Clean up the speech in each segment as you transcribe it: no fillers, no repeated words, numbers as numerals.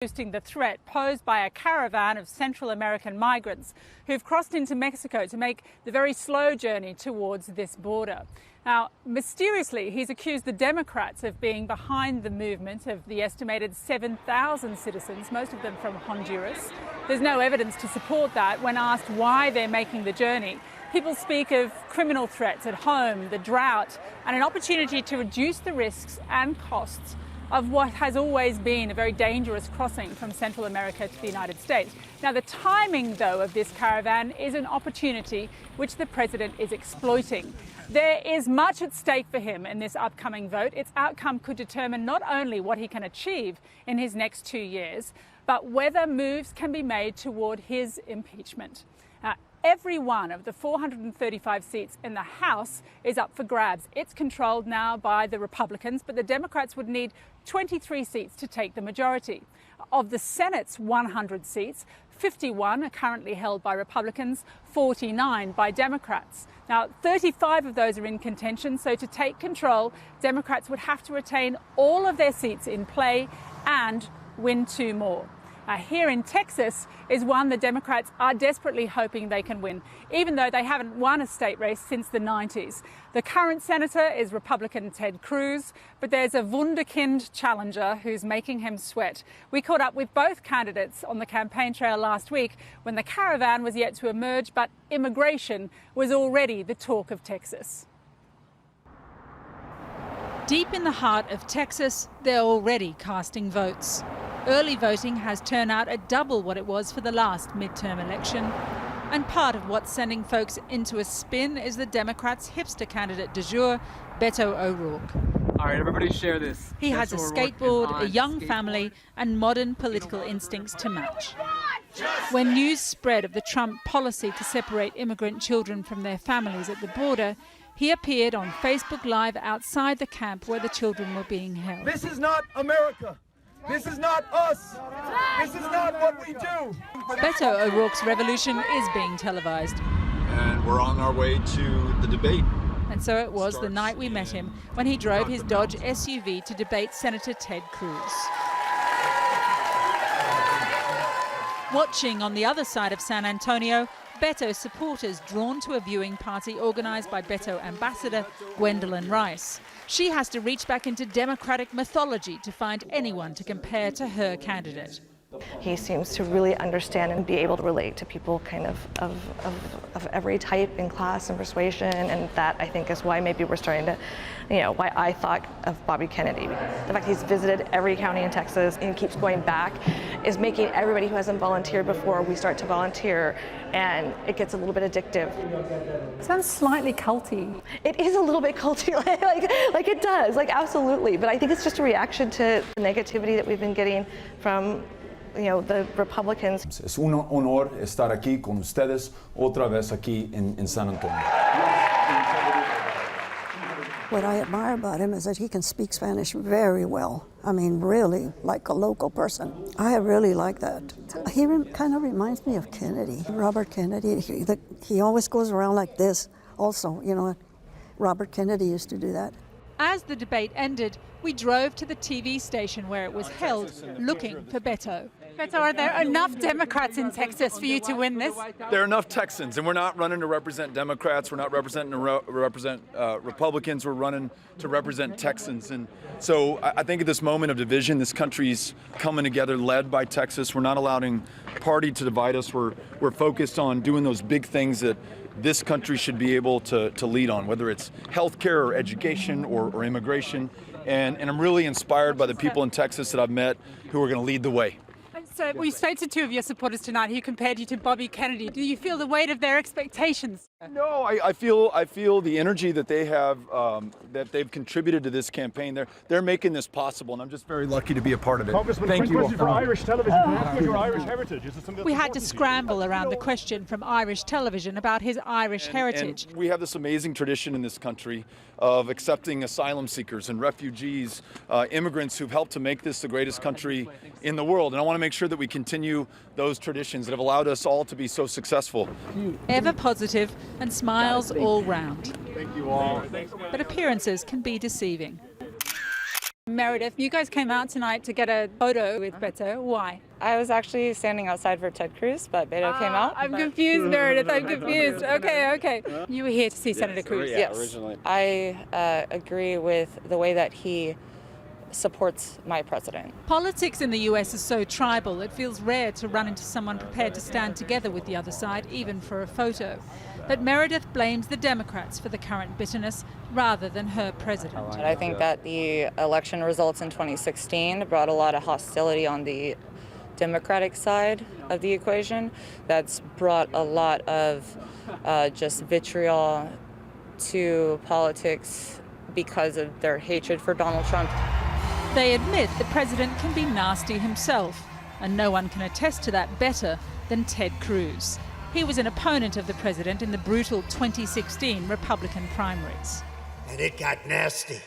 boosting the threat posed by a caravan of Central American migrants who've crossed into Mexico to make the very slow journey towards this border. Now, mysteriously, he's accused the Democrats of being behind the movement of the estimated 7,000 citizens, most of them from Honduras. There's no evidence to support that. When asked why they're making the journey, people speak of criminal threats at home, the drought, and an opportunity to reduce the risks and costs of what has always been a very dangerous crossing from Central America to the United States. Now, the timing, though, of this caravan is an opportunity which the president is exploiting. There is much at stake for him in this upcoming vote. Its outcome could determine not only what he can achieve in his next 2 years, but whether moves can be made toward his impeachment. Every one of the 435 seats in the House is up for grabs. It's controlled now by the Republicans, but the Democrats would need 23 seats to take the majority. Of the Senate's 100 seats, 51 are currently held by Republicans, 49 by Democrats. Now, 35 of those are in contention, so to take control, Democrats would have to retain all of their seats in play and win 2 more. Here in Texas is one the Democrats are desperately hoping they can win, even though they haven't won a state race since the 90s. The current senator is Republican Ted Cruz, but there's a wonderkid challenger who's making him sweat. We caught up with both candidates on the campaign trail last week when the caravan was yet to emerge, but immigration was already the talk of Texas. Deep in the heart of Texas, they're already casting votes. Early voting has turnout at double what it was for the last midterm election. And part of what's sending folks into a spin is the Democrats' hipster candidate du jour, Beto O'Rourke. All right, everybody share this. He has a skateboard, a young family, and modern political instincts to match. When news spread of the Trump policy to separate immigrant children from their families at the border, he appeared on Facebook Live outside the camp where the children were being held. This is not America. This is not us. This is not what we do. Beto O'Rourke's revolution is being televised. And we're on our way to the debate. And so it was the night we met him when he drove his Dodge SUV to debate Senator Ted Cruz. Watching on the other side of San Antonio, Beto supporters drawn to a viewing party organised by Beto ambassador Gwendolyn Rice. She has to reach back into Democratic mythology to find anyone to compare to her candidate. He seems to really understand and be able to relate to people kind of every type and class and persuasion, and that I think is why maybe we're starting to, why I thought of Bobby Kennedy. The fact he's visited every county in Texas and keeps going back is making everybody who hasn't volunteered before, we start to volunteer, and it gets a little bit addictive. It sounds slightly culty. It is a little bit culty, like it does, absolutely, but I think it's just a reaction to the negativity that we've been getting from the Republicans. Es un honor estar aquí con ustedes otra vez aquí en San Antonio. What I admire about him is that he can speak Spanish very well. I mean, really, like a local person. I really like that. He kind of reminds me of Kennedy, Robert Kennedy. He always goes around like this also, Robert Kennedy used to do that. As the debate ended, we drove to the TV station where it was held, looking for Beto. Beto, are there enough Democrats in Texas for you to win this? There are enough Texans, and we're not running to represent Democrats. We're not representing to represent Republicans. We're running to represent Texans. And so I think at this moment of division, this country's coming together, led by Texas. We're not allowing party to divide us. We're focused on doing those big things that this country should be able to lead on, whether it's healthcare or education or immigration. And I'm really inspired by the people in Texas that I've met who are going to lead the way. So we spoke to 2 of your supporters tonight who compared you to Bobby Kennedy. Do you feel the weight of their expectations? No, I feel the energy that they have, that they've contributed to this campaign. They're making this possible, and I'm just very lucky to be a part of it. Congressman, Thank you all. For Irish television, your Irish heritage. Is it something We had to scramble around the question from Irish television about his Irish heritage. And we have this amazing tradition in this country of accepting asylum seekers and refugees, immigrants who've helped to make this the greatest country in the world. And I want to make sure that we continue those traditions that have allowed us all to be so successful. Ever positive and smiles all round. Thank you all. But appearances can be deceiving. Meredith, you guys came out tonight to get a photo with Beto. Why? I was actually standing outside for Ted Cruz, but Beto came out. I'm confused, Meredith. I'm confused. Okay. You were here to see Senator Cruz. Yes. Originally. I agree with the way that he supports my president. Politics in the US is so tribal, it feels rare to run into someone prepared to stand together with the other side, even for a photo. But Meredith blames the Democrats for the current bitterness rather than her president. And I think that the election results in 2016 brought a lot of hostility on the Democratic side of the equation. That's brought a lot of just vitriol to politics because of their hatred for Donald Trump. They admit the president can be nasty himself, and no one can attest to that better than Ted Cruz. He was an opponent of the president in the brutal 2016 Republican primaries. And it got nasty.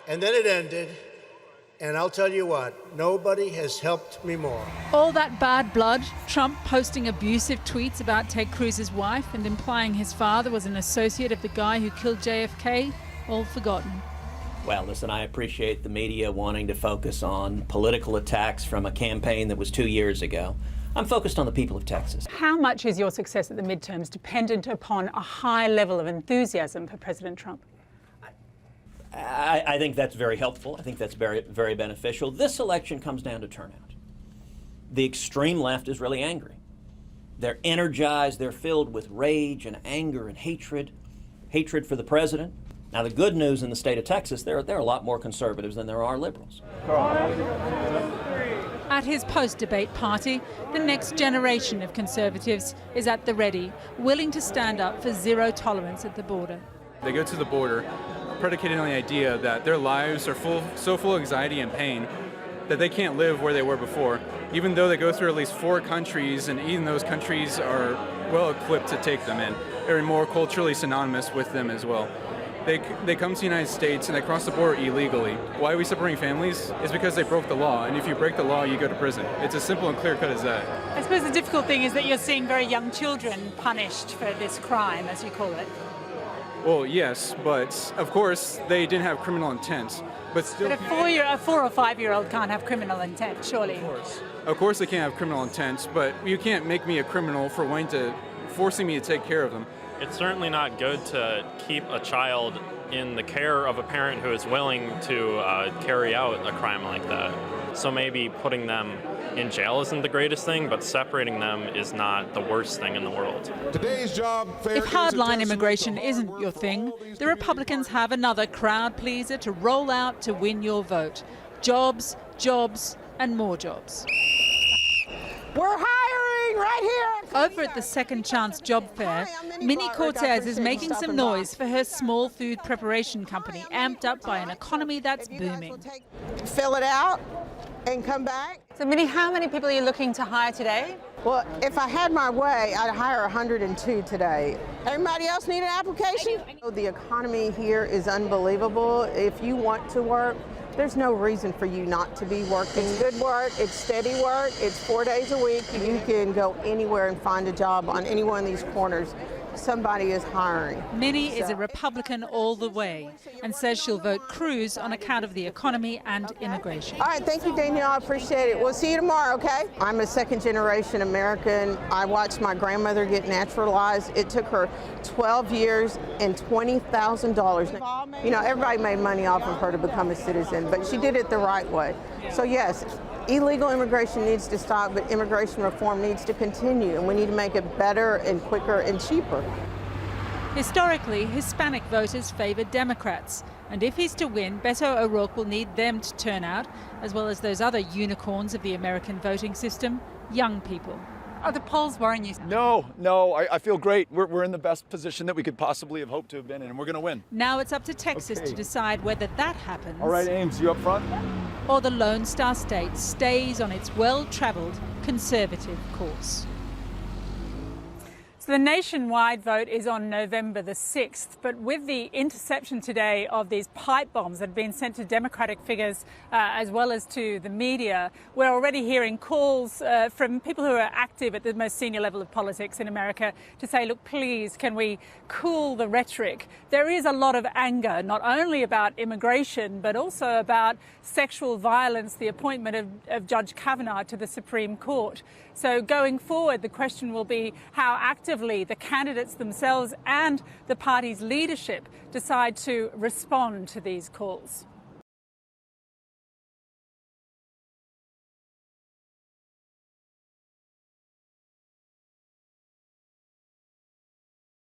And then it ended, and I'll tell you what, nobody has helped me more. All that bad blood, Trump posting abusive tweets about Ted Cruz's wife and implying his father was an associate of the guy who killed JFK, all forgotten. Well, listen, I appreciate the media wanting to focus on political attacks from a campaign that was 2 years ago. I'm focused on the people of Texas. How much is your success at the midterms dependent upon a high level of enthusiasm for President Trump? I think that's very helpful. I think that's very, very beneficial. This election comes down to turnout. The extreme left is really angry. They're energized. They're filled with rage and anger and hatred for the president. Now, the good news in the state of Texas, there are a lot more conservatives than there are liberals. At his post-debate party, the next generation of conservatives is at the ready, willing to stand up for zero tolerance at the border. They go to the border predicated on the idea that their lives are so full of anxiety and pain that they can't live where they were before, even though they go through at least 4 countries, and even those countries are well equipped to take them in. They're more culturally synonymous with them as well. They come to the United States and they cross the border illegally. Why are we separating families? It's because they broke the law, and if you break the law, you go to prison. It's as simple and clear cut as that. I suppose the difficult thing is that you're seeing very young children punished for this crime, as you call it. Well, yes, but of course they didn't have criminal intent. But still, But a 4 or 5-year-old can't have criminal intent, surely. Of course they can't have criminal intent, but you can't make me a criminal for forcing me to take care of them. It's certainly not good to keep a child in the care of a parent who is willing to carry out a crime like that. So maybe putting them in jail isn't the greatest thing, but separating them is not the worst thing in the world. Today's job fair If hardline immigration isn't your thing, the Republicans have another crowd pleaser to roll out to win your vote. Jobs, jobs, and more jobs. We're hiring right here. Over at the Second Chance Job Fair, Minnie Cortez is making some noise for her small food preparation company, amped up by an economy that's booming. Fill it out and come back. So, Minnie, how many people are you looking to hire today? Well, if I had my way, I'd hire 102 today. Everybody else need an application? The economy here is unbelievable. If you want to work, there's no reason for you not to be working. It's good work, it's steady work, it's 4 days a week. You can go anywhere and find a job on any one of these corners. Somebody is hiring. Minnie is a Republican all the way and says she'll vote Cruz on account of the economy and immigration. All right, thank you, Danielle. I appreciate it. We'll see you tomorrow, okay? I'm a second-generation American. I watched my grandmother get naturalized. It took her 12 years and $20,000. You know, everybody made money off of her to become a citizen, but she did it the right way. So, yes, illegal immigration needs to stop, but immigration reform needs to continue, and we need to make it better and quicker and cheaper. Historically, Hispanic voters favor Democrats, and if he's to win, Beto O'Rourke will need them to turn out, as well as those other unicorns of the American voting system, young people. Are the polls worrying you? No, I feel great. We're in the best position that we could possibly have hoped to have been in, and we're going to win. Now it's up to Texas to decide whether that happens. All right, Ames, you up front? Or the Lone Star State stays on its well-traveled conservative course. So the nationwide vote is on November the 6th, but with the interception today of these pipe bombs that have been sent to Democratic figures as well as to the media, we're already hearing calls from people who are active at the most senior level of politics in America to say, look, please, can we cool the rhetoric? There is a lot of anger, not only about immigration, but also about sexual violence, the appointment of Judge Kavanaugh to the Supreme Court. So going forward, the question will be how actively the candidates themselves and the party's leadership decide to respond to these calls.